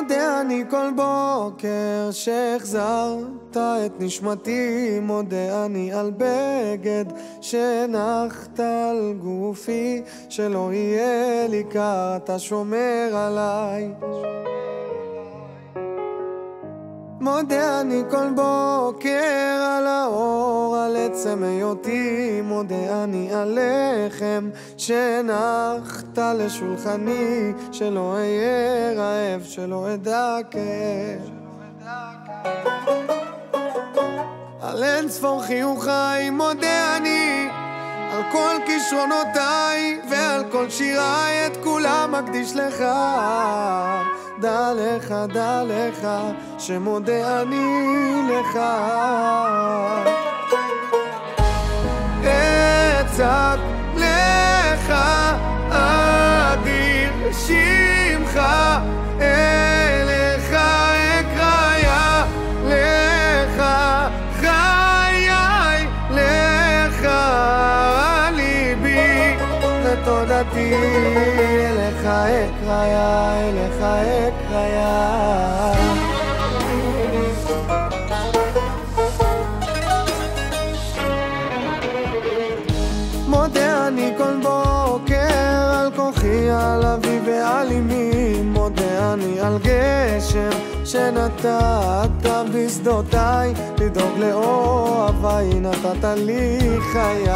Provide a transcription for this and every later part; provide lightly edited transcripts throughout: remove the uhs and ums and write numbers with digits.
מודה אני כל בוקר שהחזרת את נשמתי, מודה אני על בגד שנחת על גופי, שלא יהיה לי קר, אתה שומר עליי. מודה אני כל בוקר על האור, על עצם היותי, מודה אני על לחם שנחת לשולחני, שלא אהיה רעב, שלא אדע כאב. על אין ספור חיוכיי מודה אני, על כל כישרונותיי ועל כל שיריי, את כולם מקדיש לך. דע לך שמודה אני לך. אצעק לך אדיר שמך, אליך אקרא לך חיי, לך ליבי ותודתי, אליך אקרא, אליך אקרא. מודה אני כל בוקר על כוחי, על אבי ועל אמי, מודה אני על גשם שנתת בשדותיי, לדאוג לאוהביי נתת לי חיי.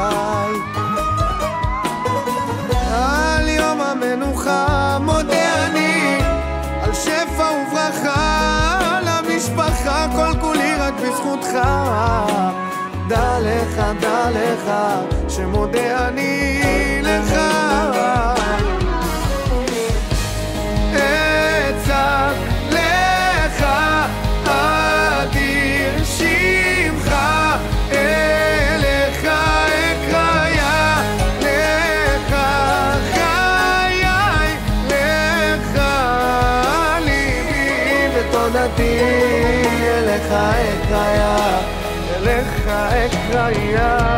על יום המנוחה מודה אני, על שפע וברכה למשפחה, כל כולי רק בזכותך. דע לך שמודה אני לך. אצעק לך אדיר שמך, אליך אקרא לך חיי, לך ליבי ותודתי, אליך אקרא, אליך אקרא.